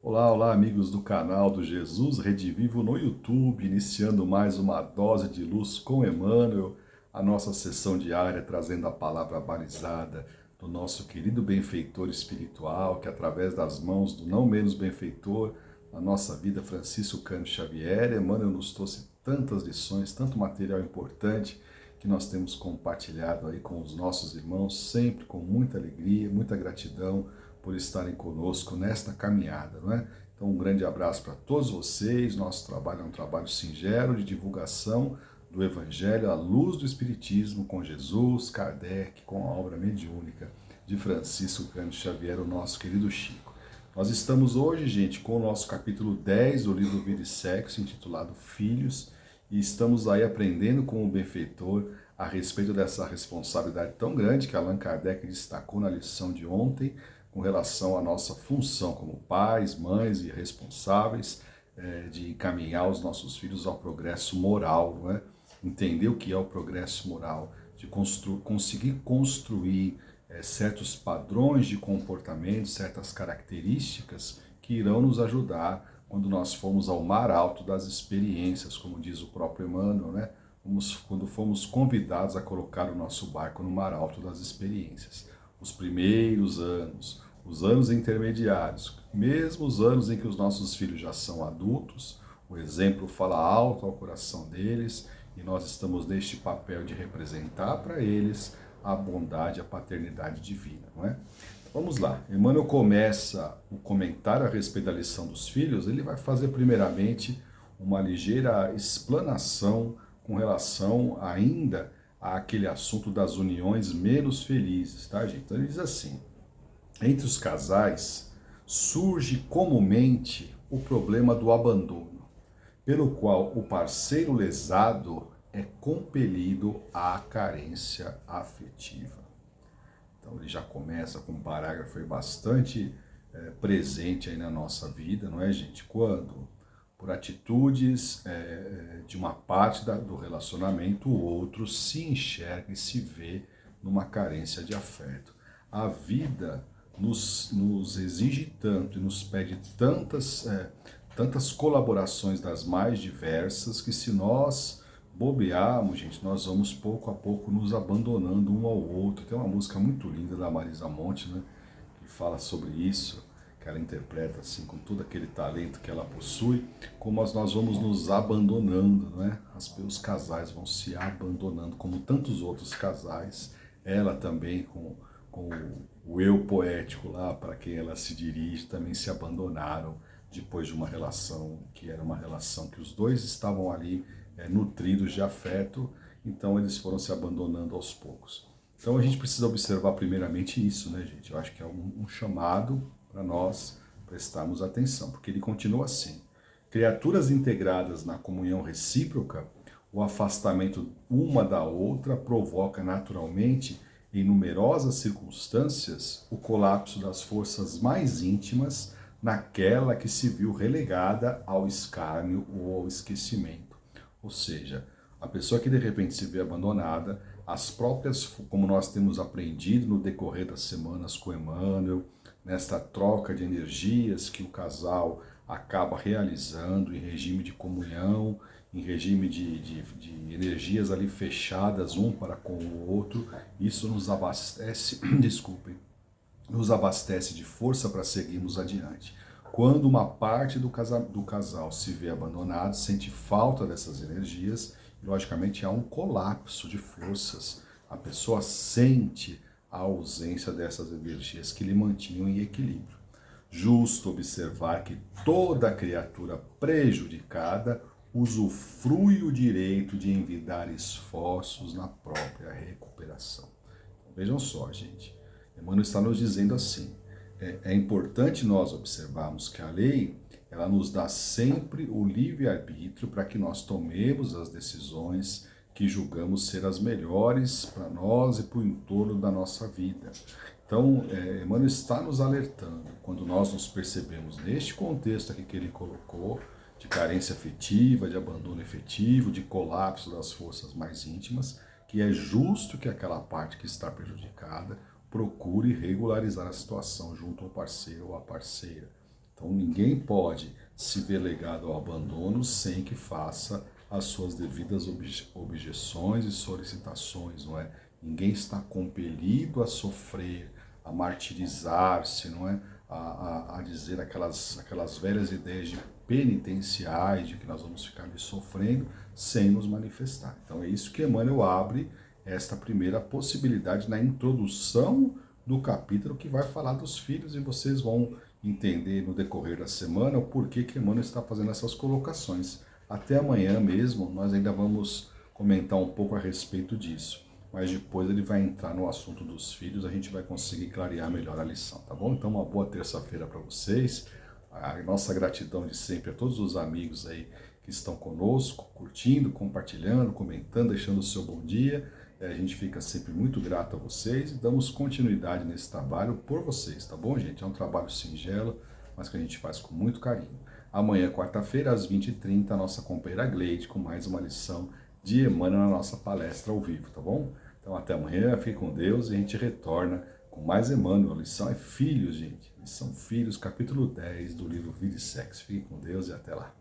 Olá, olá, amigos do canal do Jesus Redivivo no YouTube, iniciando mais uma dose de luz com Emmanuel, a nossa sessão diária trazendo a palavra balizada do nosso querido benfeitor espiritual, que através das mãos do não menos benfeitor, na nossa vida, Francisco Cândido Xavier, Emmanuel nos trouxe tantas lições, tanto material importante que nós temos compartilhado aí com os nossos irmãos, sempre com muita alegria, muita gratidão, por estarem conosco nesta caminhada, não é? Então, um grande abraço para todos vocês. Nosso trabalho é um trabalho singelo de divulgação do Evangelho à luz do Espiritismo, com Jesus, Kardec, com a obra mediúnica de Francisco Cândido Xavier, o nosso querido Chico. Nós estamos hoje, gente, com o nosso capítulo 10 do livro Vida e Sexo, intitulado Filhos, e estamos aí aprendendo com o benfeitor a respeito dessa responsabilidade tão grande que Allan Kardec destacou na lição de ontem, com relação à nossa função como pais, mães e responsáveis de encaminhar os nossos filhos ao progresso moral, não é? Entender o que é o progresso moral, de conseguir construir certos padrões de comportamento, certas características que irão nos ajudar quando nós formos ao mar alto das experiências, como diz o próprio Emmanuel, né? Quando fomos convidados a colocar o nosso barco no mar alto das experiências. Os primeiros anos, os anos intermediários, mesmo os anos em que os nossos filhos já são adultos, o exemplo fala alto ao coração deles e nós estamos neste papel de representar para eles a bondade, a paternidade divina, não é? Então, vamos lá, Emmanuel começa o comentário a respeito da lição dos filhos, ele vai fazer primeiramente uma ligeira explanação com relação ainda àquele assunto das uniões menos felizes, tá, gente? Então ele diz assim: entre os casais surge comumente o problema do abandono, pelo qual o parceiro lesado é compelido à carência afetiva. Então ele já começa com um parágrafo aí bastante presente aí na nossa vida, não é, gente? Quando por atitudes de uma parte do relacionamento, o outro se enxerga e se vê numa carência de afeto. A vida nos exige tanto e nos pede tantas colaborações das mais diversas que se nós bobearmos, gente, nós vamos pouco a pouco nos abandonando um ao outro. Tem uma música muito linda da Marisa Monte, né, que fala sobre isso, que ela interpreta assim com todo aquele talento que ela possui, como nós vamos nos abandonando, né? Os casais vão se abandonando, como tantos outros casais, ela também com o eu poético lá, para quem ela se dirige, também se abandonaram depois de uma relação que era uma relação que os dois estavam ali nutridos de afeto, então eles foram se abandonando aos poucos. Então a gente precisa observar primeiramente isso, né, gente? Eu acho que é um chamado para nós prestarmos atenção, porque ele continua assim: criaturas integradas na comunhão recíproca, o afastamento uma da outra provoca naturalmente, em numerosas circunstâncias, o colapso das forças mais íntimas naquela que se viu relegada ao escárnio ou ao esquecimento. Ou seja, a pessoa que de repente se vê abandonada, as próprias, como nós temos aprendido no decorrer das semanas com Emmanuel, nesta troca de energias que o casal acaba realizando em regime de comunhão, em regime de energias ali fechadas um para com o outro, isso nos abastece, desculpem, nos abastece de força para seguirmos adiante. Quando uma parte do casal se vê abandonado, sente falta dessas energias, logicamente há um colapso de forças. A pessoa sente a ausência dessas energias que lhe mantinham em equilíbrio. Justo observar que toda criatura prejudicada usufrui o direito de envidar esforços na própria recuperação. Então, vejam só, gente. Emmanuel está nos dizendo assim: é importante nós observarmos que a lei ela nos dá sempre o livre-arbítrio para que nós tomemos as decisões que julgamos ser as melhores para nós e para o entorno da nossa vida. Então, Emmanuel está nos alertando, quando nós nos percebemos neste contexto aqui que ele colocou, de carência afetiva, de abandono efetivo, de colapso das forças mais íntimas, que é justo que aquela parte que está prejudicada procure regularizar a situação junto ao parceiro ou à parceira. Então ninguém pode se ver legado ao abandono sem que faça as suas devidas objeções e solicitações, não é? Ninguém está compelido a sofrer, a martirizar-se, não é? A dizer aquelas velhas ideias de penitenciais, de que nós vamos ficar ali sofrendo sem nos manifestar. Então é isso que Emmanuel abre esta primeira possibilidade na introdução do capítulo que vai falar dos filhos, e vocês vão entender no decorrer da semana o porquê que Emmanuel está fazendo essas colocações. Até amanhã mesmo, nós ainda vamos comentar um pouco a respeito disso, mas depois ele vai entrar no assunto dos filhos, a gente vai conseguir clarear melhor a lição, tá bom? Então uma boa terça-feira para vocês, a nossa gratidão de sempre a todos os amigos aí que estão conosco, curtindo, compartilhando, comentando, deixando o seu bom dia. A gente fica sempre muito grato a vocês e damos continuidade nesse trabalho por vocês, tá bom, gente? É um trabalho singelo, mas que a gente faz com muito carinho. Amanhã, quarta-feira, às 20h30, a nossa companheira Gleide com mais uma lição de Emmanuel na nossa palestra ao vivo, tá bom? Então até amanhã, fique com Deus e a gente retorna com mais Emmanuel. A lição é Filhos, gente. Lição Filhos, capítulo 10 do livro Vida e Sexo. Fique com Deus e até lá.